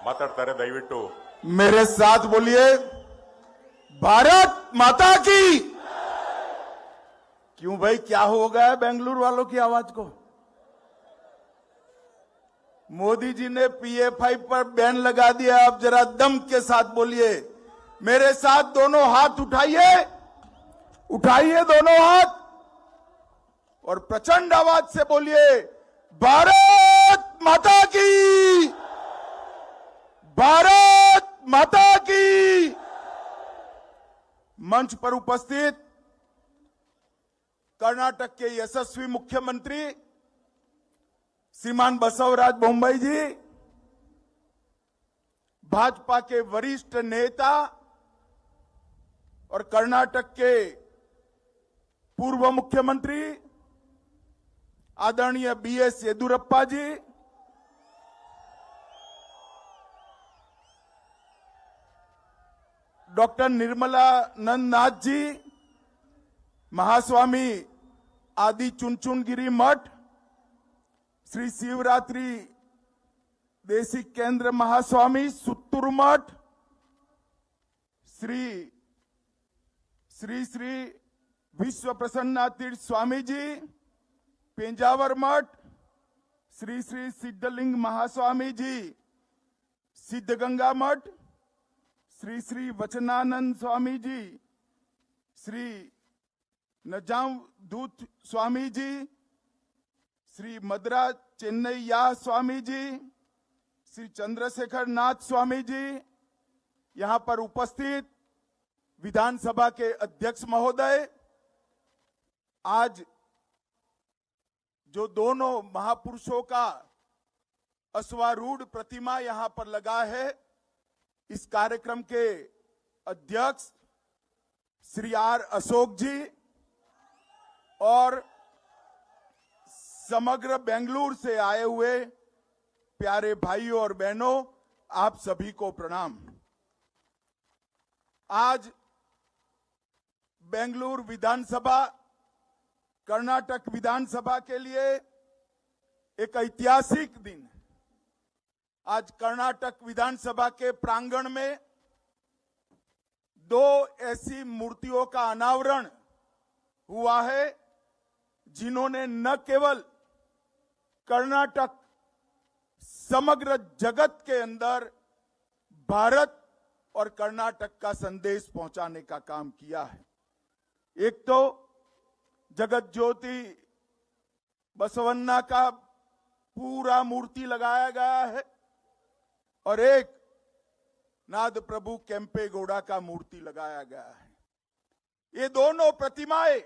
ಮಾತಾಡ್ತಾರೆ ದಯವಿಟ್ಟು मेरे साथ बोलिए, भारत माता की। क्यों भाई, क्या हो गया है बेंगलुरु वालों की आवाज को? मोदी जी ने PA5 पर बैन लगा दिया। अब जरा दम के साथ बोलिए, मेरे साथ दोनों हाथ उठाइए, उठाइए दोनों हाथ और प्रचंड आवाज से बोलिए, भारत माता की, भारत माता की। मंच पर उपस्थित कर्नाटक के यशस्वी मुख्यमंत्री श्रीमान बसवराज बोम्मई जी, भाजपा के वरिष्ठ नेता और कर्नाटक के पूर्व मुख्यमंत्री आदरणीय BS येदियुरप्पा जी, डॉक्टर निर्मलानंद नाथ जी, महास्वामी आदि चुनचुनगिरी मठ, श्री शिवरात्रि देशिक केंद्र महास्वामी सुत्तूर मठ, श्री विश्व प्रसन्ना तीर्थ स्वामी जी पेंजावर मठ, श्री सिद्धलिंग महास्वामी जी सिद्धगंगा मठ, श्री वचनानंद स्वामी जी, श्री नजामदूत स्वामी जी, श्री मद्रा चेन्नैया स्वामी जी, श्री चंद्रशेखर नाथ स्वामी जी, यहां पर उपस्थित विधानसभा के अध्यक्ष महोदय, आज जो दोनों महापुरुषों का अश्वारूढ़ प्रतिमा यहां पर लगा है, इस कार्यक्रम के अध्यक्ष श्री R अशोक जी और समग्र बेंगलुरु से आए हुए प्यारे भाइयों और बहनों, आप सभी को प्रणाम। आज बेंगलुरु विधानसभा, कर्नाटक विधानसभा के लिए एक ऐतिहासिक दिन। आज कर्नाटक विधानसभा के प्रांगण में दो ऐसी मूर्तियों का अनावरण हुआ है जिन्होंने न केवल कर्नाटक, समग्र जगत के अंदर भारत और कर्नाटक का संदेश पहुंचाने का काम किया है। एक तो जगत ज्योति बसवन्ना का पूरा मूर्ति लगाया गया है और एक नाद प्रभु केम्पेगौड़ा का मूर्ति लगाया गया है। ये दोनों प्रतिमाएं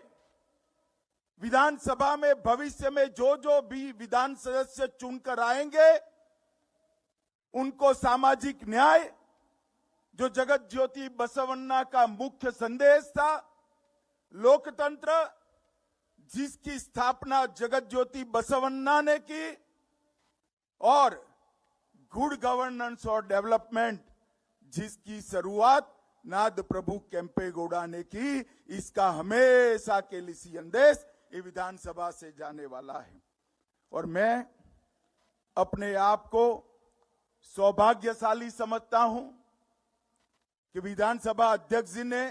विधानसभा में भविष्य में जो भी विधान सदस्य चुनकर आएंगे, उनको सामाजिक न्याय, जो जगत ज्योति बसवन्ना का मुख्य संदेश था, लोकतंत्र जिसकी स्थापना जगत ज्योति बसवन्ना ने की, और गुड गवर्नेंस और डेवलपमेंट जिसकी शुरुआत नाद प्रभु केम्पेगौड़ा ने की, इसका हमेशा के लिए संदेश ये विधानसभा से जाने वाला है। और मैं अपने आप को सौभाग्यशाली समझता हूं कि विधानसभा अध्यक्ष जी ने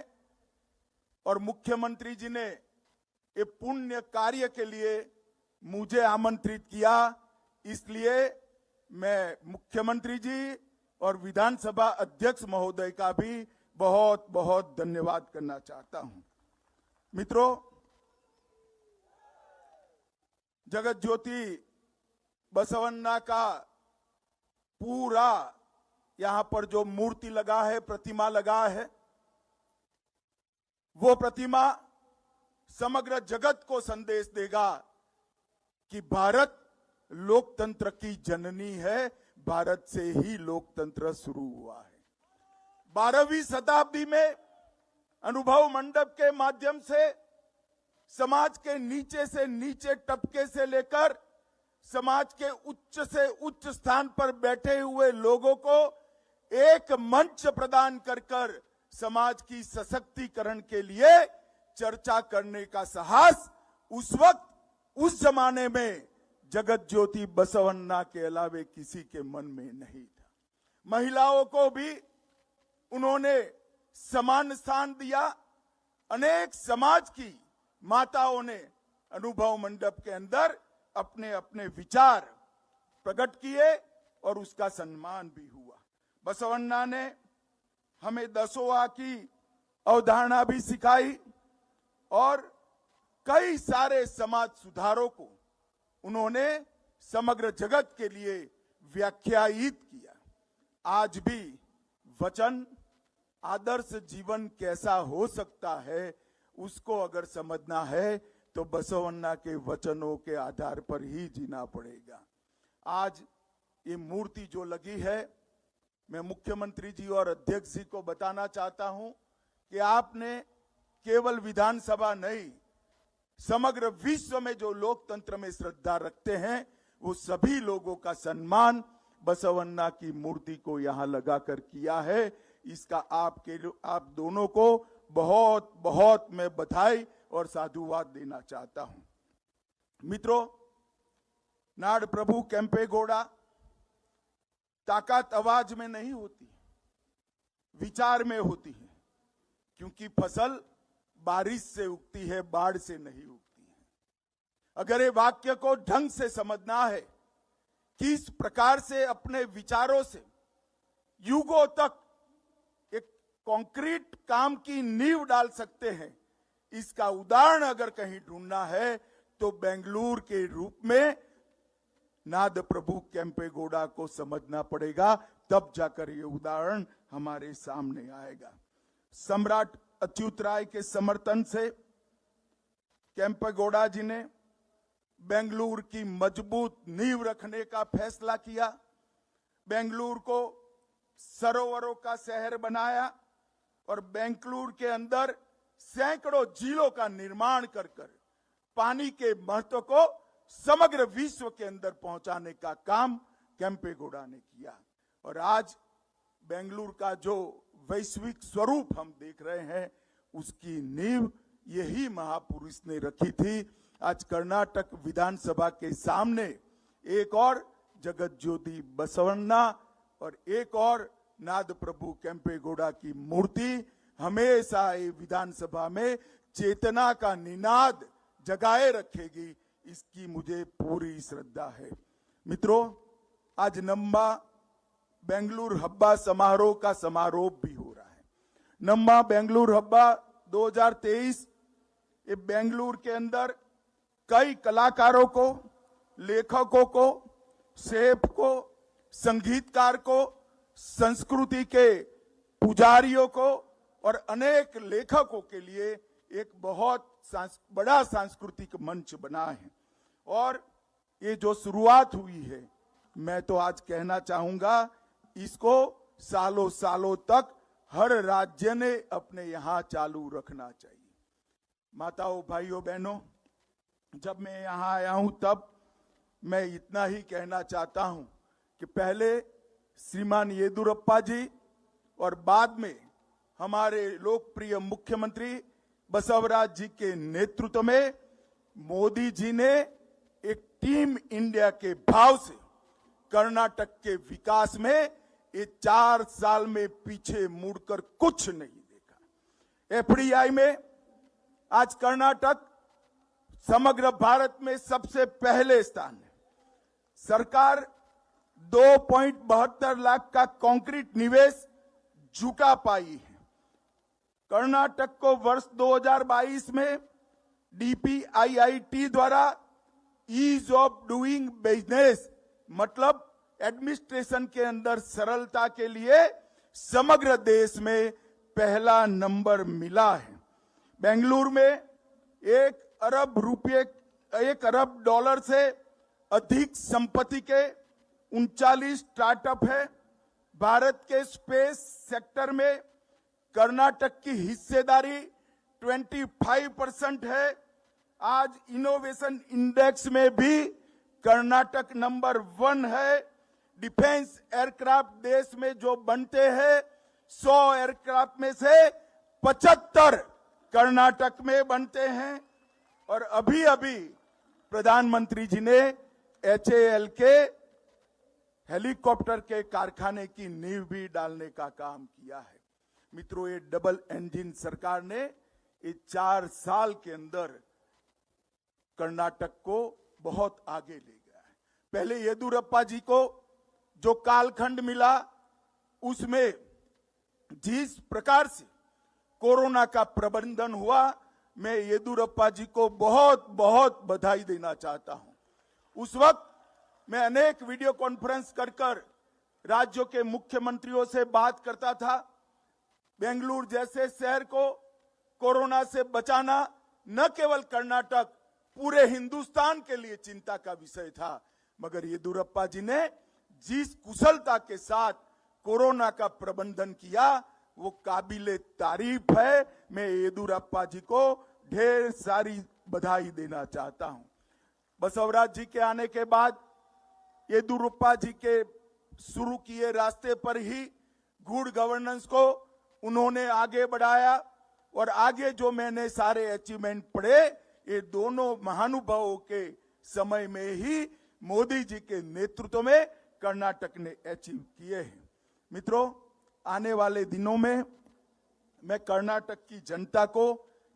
और मुख्यमंत्री जी ने ये पुण्य कार्य के लिए मुझे आमंत्रित किया। इसलिए मैं मुख्यमंत्री जी और विधानसभा अध्यक्ष महोदय का भी बहुत बहुत धन्यवाद करना चाहता हूं। मित्रों, जगत ज्योति बसवन्ना का पूरा यहां पर जो मूर्ति लगा है, प्रतिमा लगा है, वो प्रतिमा समग्र जगत को संदेश देगा कि भारत लोकतंत्र की जननी है, भारत से ही लोकतंत्र शुरू हुआ है। 12वीं शताब्दी में अनुभव मंडप के माध्यम से समाज के नीचे से नीचे तबके से लेकर समाज के उच्च से उच्च स्थान पर बैठे हुए लोगों को एक मंच प्रदान कर समाज की सशक्तिकरण के लिए चर्चा करने का साहस उस वक्त, उस जमाने में जगत ज्योति बसवन्ना के अलावे किसी के मन में नहीं था। महिलाओं को भी उन्होंने समान स्थान दिया। अनेक समाज की माताओं ने अनुभव मंडप के अंदर अपने अपने विचार प्रकट किए और उसका सम्मान भी हुआ। बसवण्णा ने हमें दसों की अवधारणा भी सिखाई और कई सारे समाज सुधारों को उन्होंने समग्र जगत के लिए व्याख्यायित किया। आज भी वचन आदर्श जीवन कैसा हो सकता है उसको अगर समझना है तो बसवण्णा के वचनों के आधार पर ही जीना पड़ेगा। आज ये मूर्ति जो लगी है, मैं मुख्यमंत्री जी और अध्यक्ष जी को बताना चाहता हूं कि आपने केवल विधानसभा नहीं, समग्र विश्व में जो लोकतंत्र में श्रद्धा रखते हैं वो सभी लोगों का सम्मान बसवण्णा की मूर्ति को यहां लगाकर किया है। इसका आप दोनों को बहुत बहुत मैं बधाई और साधुवाद देना चाहता हूं। मित्रों, नाड़ प्रभु केम्पेगौड़ा ताकत आवाज में नहीं होती, विचार में होती है, क्योंकि फसल बारिश से उगती है, बाढ़ से नहीं उगती है। अगर ये वाक्य को ढंग से समझना है, किस प्रकार से अपने विचारों से युगों तक एक कॉन्क्रीट काम की नींव डाल सकते हैं, इसका उदाहरण अगर कहीं ढूंढना है तो बेंगलुरु के रूप में नाद प्रभु केम्पेगौड़ा को समझना पड़ेगा, तब जाकर ये उदाहरण हमारे सामने आएगा। सम्राट अच्युत राय के समर्थन से केम्पेगौड़ा जी ने बेंगलुरु की मजबूत नींव रखने का फैसला किया। बेंगलुरु को सरोवरों का शहर बनाया और बेंगलुरु के अंदर सैकड़ों झीलों का निर्माण कर पानी के महत्व को समग्र विश्व के अंदर पहुंचाने का काम केम्पेगौड़ा ने किया। और आज बेंगलुरु का जो वैश्विक स्वरूप हम देख रहे हैं, उसकी नींव यही महापुरुष ने रखी थी। आज कर्नाटक विधानसभा के सामने एक और जगत ज्योति बसवण्णा और एक और नाद प्रभु केम्पेगौड़ा की मूर्ति हमेशा ये विधानसभा में चेतना का निनाद जगाए रखेगी, इसकी मुझे पूरी श्रद्धा है। मित्रों, आज नम्मा बेंगलुरु हब्बा समारोह का समारोह भी हो रहा है। नम्मा बेंगलुरु हब्बा 2023 ये बेंगलुरु के अंदर कई कलाकारों को, लेखकों को, शेफ को, संगीतकार को, संस्कृति के पुजारियों को और अनेक लेखकों के लिए एक बहुत बड़ा सांस्कृतिक मंच बना है। और ये जो शुरुआत हुई है, मैं तो आज कहना चाहूंगा इसको सालों सालों तक हर राज्य ने अपने यहां चालू रखना चाहिए। माताओं, भाइयों, बहनों, जब मैं यहां आया हूं तब मैं इतना ही कहना चाहता हूं कि पहले श्रीमान येदुरप्पा जी और बाद में हमारे लोकप्रिय मुख्यमंत्री बसवराज जी के नेतृत्व में मोदी जी ने एक टीम इंडिया के भाव से कर्नाटक के विकास में ये 4 साल में पीछे मुड़कर कुछ नहीं देखा। एफडीआई में आज कर्नाटक समग्र भारत में सबसे पहले स्थान है। सरकार 2.72 लाख का कंक्रीट निवेश जुटा पाई है। कर्नाटक को वर्ष 2022 में डीपीआईआईटी द्वारा ईज ऑफ डूइंग बिजनेस मतलब एडमिनिस्ट्रेशन के अंदर सरलता के लिए समग्र देश में पहला नंबर मिला है। बेंगलुरु में 1 अरब डॉलर से अधिक संपत्ति के 39 स्टार्टअप है। भारत के स्पेस सेक्टर में कर्नाटक की हिस्सेदारी 25% है। आज इनोवेशन इंडेक्स में भी कर्नाटक नंबर 1 है। डिफेंस एयरक्राफ्ट देश में जो बनते हैं 100 एयरक्राफ्ट में से 75 कर्नाटक में बनते हैं। और अभी अभी प्रधानमंत्री जी ने HAL के हेलीकॉप्टर के कारखाने की नींव भी डालने का काम किया है। मित्रों, ये डबल इंजन सरकार ने ये 4 साल के अंदर कर्नाटक को बहुत आगे ले गया है। पहले येदुरप्पा जी को जो कालखंड मिला, उसमें जिस प्रकार से कोरोना का प्रबंधन हुआ, मैं येदुरप्पा जी को बहुत बहुत बधाई देना चाहता हूं। उस वक्त मैं अनेक वीडियो कॉन्फ्रेंस कर राज्यों के मुख्यमंत्रियों से बात करता था। बेंगलुरु जैसे शहर को कोरोना से बचाना न केवल कर्नाटक, पूरे हिंदुस्तान के लिए चिंता का विषय था। मगर येदुरप्पा जी ने जिस कुशलता के साथ कोरोना का प्रबंधन किया, वो काबिले तारीफ है। मैं येदुरप्पा जी को ढेर सारी बधाई देना चाहता हूं। बसवराज जी के आने के बाद येदुरप्पा जी के शुरू किए रास्ते पर ही गुड गवर्नेंस को उन्होंने आगे बढ़ाया। और आगे जो मैंने सारे अचीवमेंट पढ़े, ये दोनों महानुभावों के समय में ही मोदी जी के नेतृत्व में कर्नाटक ने अचीव किए हैं। मित्रों, आने वाले दिनों में मैं कर्नाटक की जनता को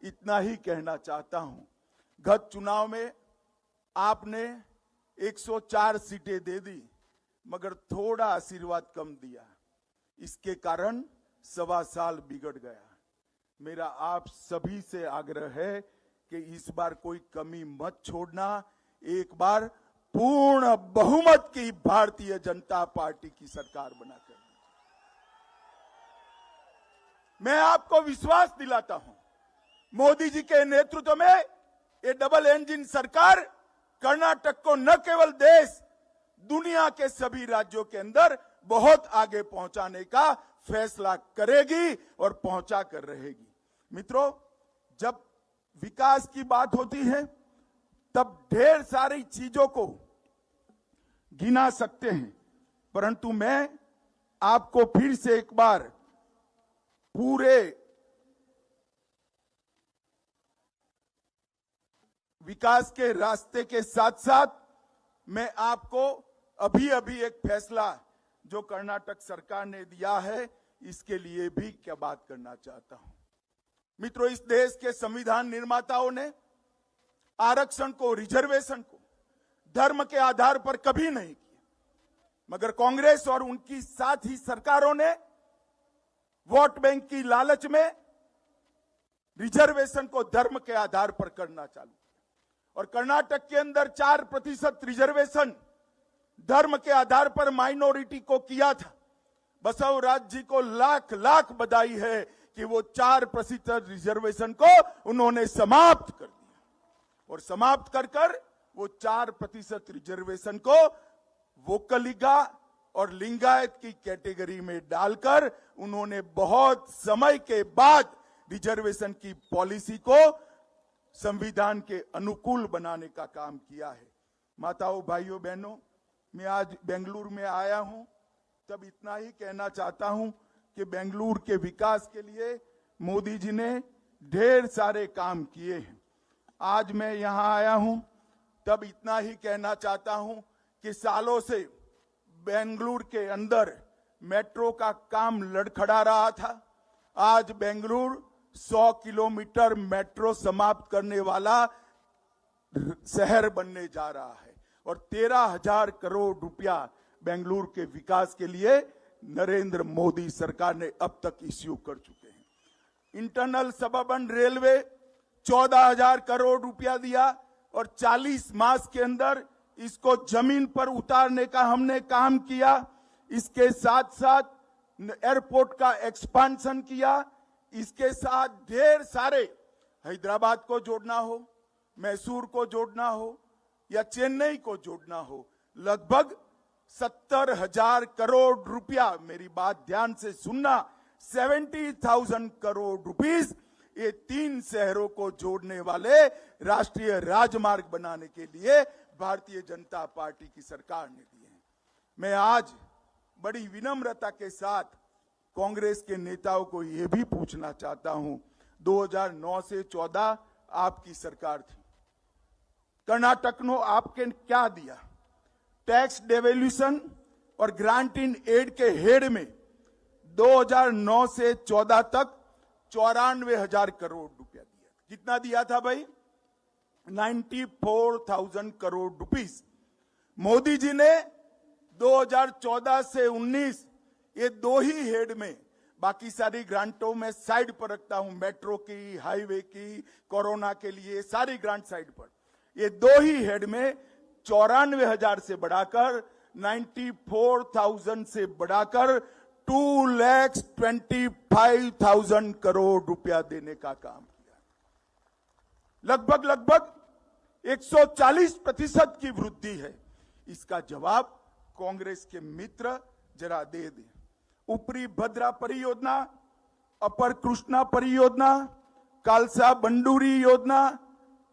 इतना ही कहना चाहता हूं। गत चुनाव में आपने 104 सीटें दे दी, मगर थोड़ा आशीर्वाद कम दिया। इसके कारण 1.25 साल बिगड़ गया। मेरा आप सभी से आग्रह है कि इस बार कोई कमी मत छोड़ना। एक बार पूर्ण बहुमत की भारतीय जनता पार्टी की सरकार बनाकर मैं आपको विश्वास दिलाता हूं, मोदी जी के नेतृत्व में ये डबल इंजन सरकार कर्नाटक को न केवल देश, दुनिया के सभी राज्यों के अंदर बहुत आगे पहुंचाने का फैसला करेगी और पहुंचा कर रहेगी। मित्रों, जब विकास की बात होती है तब ढेर सारी चीजों को गिना सकते हैं, परंतु मैं आपको फिर से एक बार पूरे विकास के रास्ते के साथ साथ मैं आपको अभी एक फैसला जो कर्नाटक सरकार ने दिया है, इसके लिए भी क्या बात करना चाहता हूं। मित्रों, इस देश के संविधान निर्माताओं ने आरक्षण को, रिजर्वेशन को धर्म के आधार पर कभी नहीं किया, मगर कांग्रेस और उनकी साथ ही सरकारों ने वोट बैंक की लालच में रिजर्वेशन को धर्म के आधार पर करना चालू किया। और कर्नाटक के अंदर 4% रिजर्वेशन धर्म के आधार पर माइनॉरिटी को किया था। बसवराज जी को लाख लाख बधाई है कि वो 4% रिजर्वेशन को उन्होंने समाप्त कर दिया, और समाप्त कर वो 4% रिजर्वेशन को वोकलिगा और लिंगायत की कैटेगरी में डालकर उन्होंने बहुत समय के बाद रिजर्वेशन की पॉलिसी को संविधान के अनुकूल बनाने का काम किया है। माताओं, भाइयों, बहनों, मैं आज बेंगलुरु में आया हूं, तब इतना ही कहना चाहता हूं कि बेंगलुरु के विकास के लिए मोदी जी ने ढेर सारे काम किए हैं। आज मैं यहां आया हूं, तब इतना ही कहना चाहता हूं कि सालों से बेंगलुरु के अंदर मेट्रो का काम लड़खड़ा रहा था। आज बेंगलुरु 100 किलोमीटर मेट्रो समाप्त करने वाला शहर बनने जा रहा है, और 13,000 करोड़ रुपया बेंगलुरु के विकास के लिए नरेंद्र मोदी सरकार ने अब तक इश्यू कर चुके हैं। इंटरनल सबअर्बन रेलवे 14,000 करोड़ रुपया दिया, और 40 मास के अंदर इसको जमीन पर उतारने का हमने काम किया। इसके साथ साथ एयरपोर्ट का एक्सपांशन किया। इसके साथ ढेर सारे, हैदराबाद को जोड़ना हो, मैसूर को जोड़ना हो या चेन्नई को जोड़ना हो, लगभग 70,000 करोड़ रुपया, मेरी बात ध्यान से सुनना, 70,000 करोड़ रुपीस ये 3 शहरों को जोड़ने वाले राष्ट्रीय राजमार्ग बनाने के लिए भारतीय जनता पार्टी की सरकार ने दिए हैं। मैं आज बड़ी विनम्रता के साथ कांग्रेस के नेताओं को यह भी पूछना चाहता हूं, 2009 से 14 आपकी सरकार थी, कर्नाटक ने आपके क्या दिया? टैक्स डेवल्यूशन और ग्रांट इन एड के हेड में 2009 से 14 तक 94,000 करोड़ रुपया दिया। कितना दिया था भाई? 94,000 करोड़ रुपीस। मोदी जी ने 2014 से 19 ये दो ही हेड में, बाकी सारी ग्रांटों में साइड पर रखता हूं, मेट्रो की, हाईवे की, कोरोना के लिए सारी ग्रांट साइड पर, ये दो ही हेड में 94,000 से बढ़ाकर 94,000 से बढ़ाकर 2,25,000 करोड़ रुपया देने का काम किया। लगभग 140% की वृद्धि है। इसका जवाब कांग्रेस के मित्र जरा दे दें। ऊपरी भद्रा परियोजना, अपर कृष्णा परियोजना, कालसा बंडूरी योजना,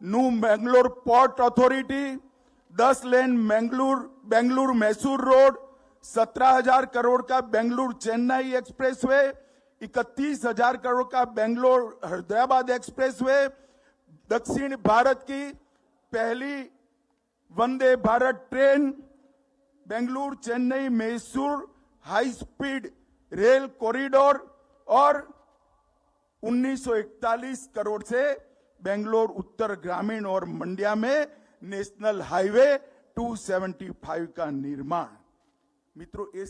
न्यू मैंगलोर पोर्ट अथॉरिटी, 10 लेन बेंगलुरु मैसूर रोड, 17,000 करोड़ का बेंगलुरु चेन्नई एक्सप्रेसवे, 31,000 करोड़ का बेंगलोर हैदराबाद एक्सप्रेसवे, दक्षिण भारत की पहली Vande Bharat train, Bengaluru Chennai Mysore high speed rail corridor, और 1941 करोड़ से बेंगलोर उत्तर ग्रामीण और मंड्या में नेशनल हाईवे 275 का निर्माण। मित्रों, ये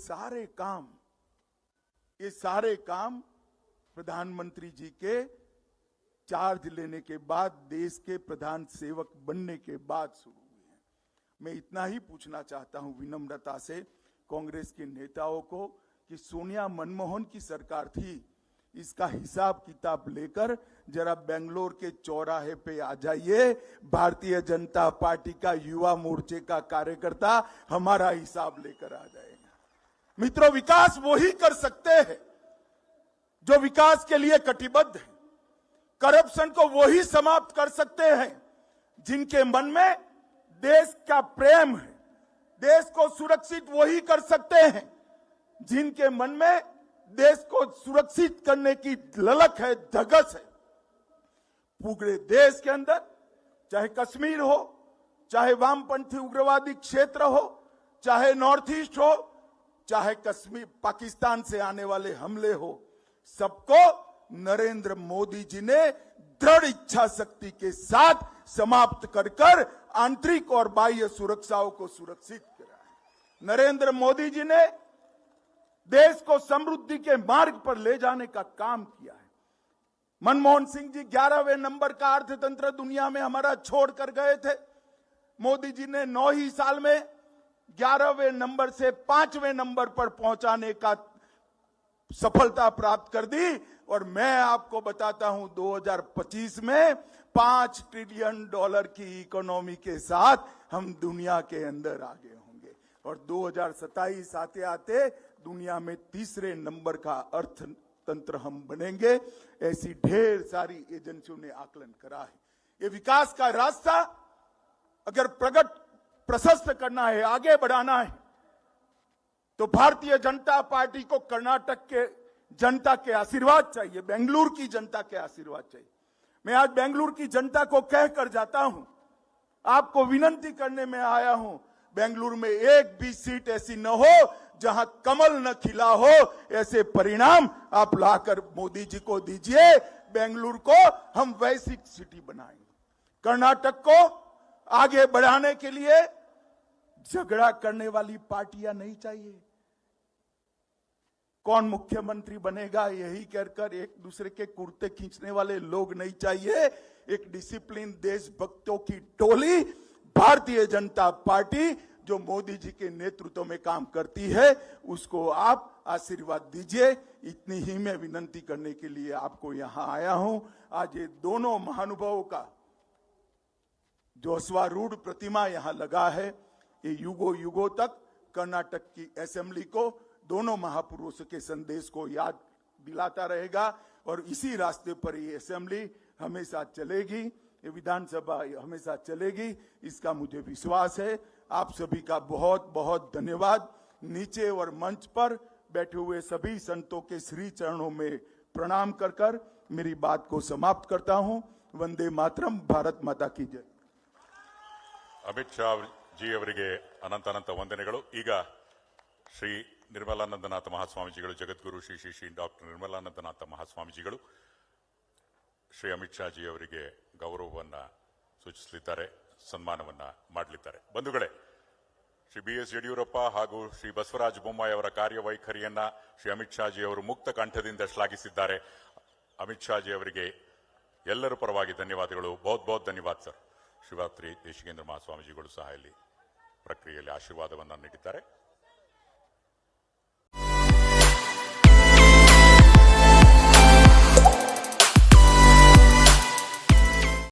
सारे काम प्रधानमंत्री जी के चार्ज लेने के बाद, देश के प्रधान सेवक बनने के बाद शुरू हुए हैं। मैं इतना ही पूछना चाहता हूं विनम्रता से कांग्रेस के नेताओं को कि सोनिया मनमोहन की सरकार थी, इसका हिसाब किताब लेकर जरा बेंगलोर के चौराहे पे आ जाइए। भारतीय जनता पार्टी का युवा मोर्चे का कार्यकर्ता हमारा हिसाब लेकर आ जाएगा। मित्रों, विकास वो ही कर सकते हैं जो विकास के लिए कटिबद्ध है। करप्शन को वो ही समाप्त कर सकते हैं जिनके मन में देश का प्रेम है। देश को सुरक्षित वो ही कर सकते हैं जिनके मन में देश को सुरक्षित करने की ललक है, धगस है। पूरे देश के अंदर, चाहे कश्मीर हो, चाहे वामपंथी उग्रवादी क्षेत्र हो, चाहे नॉर्थ ईस्ट हो, चाहे कश्मीर पाकिस्तान से आने वाले हमले हो, सबको नरेंद्र मोदी जी ने दृढ़ इच्छा शक्ति के साथ समाप्त कर आंतरिक और बाह्य सुरक्षाओं को सुरक्षित करा है। नरेंद्र मोदी जी ने देश को समृद्धि के मार्ग पर ले जाने का काम किया है। मनमोहन सिंह जी 11वें नंबर का अर्थतंत्र दुनिया में हमारा छोड़कर गए थे। मोदी जी ने 9 ही साल में 11वें नंबर से 5वें नंबर पर पहुंचाने का सफलता प्राप्त कर दी। और मैं आपको बताता हूं 2025 में $5 ट्रिलियन की इकोनॉमी के साथ हम दुनिया के अंदर आगे होंगे और 2027 आते आते दुनिया में 3रे नंबर का अर्थतंत्र हम बनेंगे। ऐसी ढेर सारी एजेंसियों ने आकलन करा है। ये विकास का रास्ता अगर प्रशस्त करना है, आगे बढ़ाना है, तो भारतीय जनता पार्टी को कर्नाटक के जनता के आशीर्वाद चाहिए, बेंगलुरु की जनता के आशीर्वाद चाहिए। मैं आज बेंगलुरु की जनता को कहकर जाता हूं, आपको विनंती करने में आया हूं, बेंगलुरु में एक भी सीट ऐसी न हो जहां कमल न खिला हो। ऐसे परिणाम आप लाकर मोदी जी को दीजिए। बेंगलुरु को हम वैश्विक सिटी बनाएंगे। कर्नाटक को आगे बढ़ाने के लिए झगड़ा करने वाली पार्टियां नहीं चाहिए। कौन मुख्यमंत्री बनेगा यही कहकर एक दूसरे के कुर्ते खींचने वाले लोग नहीं चाहिए। एक डिसिप्लिन देशभक्तों की टोली भारतीय जनता पार्टी जो मोदी जी के नेतृत्व में काम करती है, उसको आप आशीर्वाद दीजिए। इतनी ही मैं विनंती करने के लिए आपको यहां आया हूं। आज ये दोनों महानुभावों का जो अश्वारूढ़ प्रतिमा यहां लगा है, ये युगों तक कर्नाटक की असेंबली को, दोनों महापुरुषों के संदेश को याद दिलाता रहेगा और इसी रास्ते पर ये असेंबली हमेशा चलेगी, ये विधानसभा हमेशा चलेगी, इसका मुझे विश्वास है। आप सभी का बहुत बहुत धन्यवाद। नीचे और मंच पर बैठे हुए सभी संतों के श्री चरणों में प्रणाम कर मेरी बात को समाप्त करता हूं। वंदे मातरम, भारत माता की जय। ಅಮಿತ್ ಶಾ ಜಿ ಅವರಿಗೆ ಅನಂತ ವಂದನೆಗಳು। ಈಗ ಶ್ರೀ ನಿರ್ಮಲಾನಂದನಾಥ ಮಹಾಸ್ವಾಮೀಜಿಗಳು, ಜಗದ್ಗುರು ಶ್ರೀ ಶ್ರೀ ಶ್ರೀ ಡಾಕ್ಟರ್ ನಿರ್ಮಲಾನಂದನಾಥ ಮಹಾಸ್ವಾಮೀಜಿಗಳು ಶ್ರೀ ಅಮಿತ್ ಶಾ ಜಿ ಅವರಿಗೆ ಗೌರವವನ್ನು ಸೂಚಿಸಲಿದ್ದಾರೆ, ಸನ್ಮಾನವನ್ನು ಮಾಡಲಿದ್ದಾರೆ. ಬಂಧುಗಳೇ, ಶ್ರೀ BS ಯಡಿಯೂರಪ್ಪ ಹಾಗೂ ಶ್ರೀ ಬಸವರಾಜ ಬೊಮ್ಮಾಯಿ ಅವರ ಕಾರ್ಯವೈಖರಿಯನ್ನ ಶ್ರೀ ಅಮಿತ್ ಶಾ ಜಿ ಅವರು ಮುಕ್ತ ಕಂಠದಿಂದ ಶ್ಲಾಘಿಸಿದ್ದಾರೆ. ಅಮಿತ್ ಶಾ ಜಿ ಅವರಿಗೆ ಎಲ್ಲರ ಪರವಾಗಿ ಧನ್ಯವಾದಗಳು. ಬಹುತ್ ಧನ್ಯವಾದ ಸರ್. ಶಿವರಾತ್ರಿ ದೇಶಿಕೇಂದ್ರ ಮಹಾಸ್ವಾಮೀಜಿಗಳು ಸಹ ಇಲ್ಲಿ ಪ್ರಕ್ರಿಯೆಯಲ್ಲಿ ಆಶೀರ್ವಾದವನ್ನು ನೀಡಿದ್ದಾರೆ.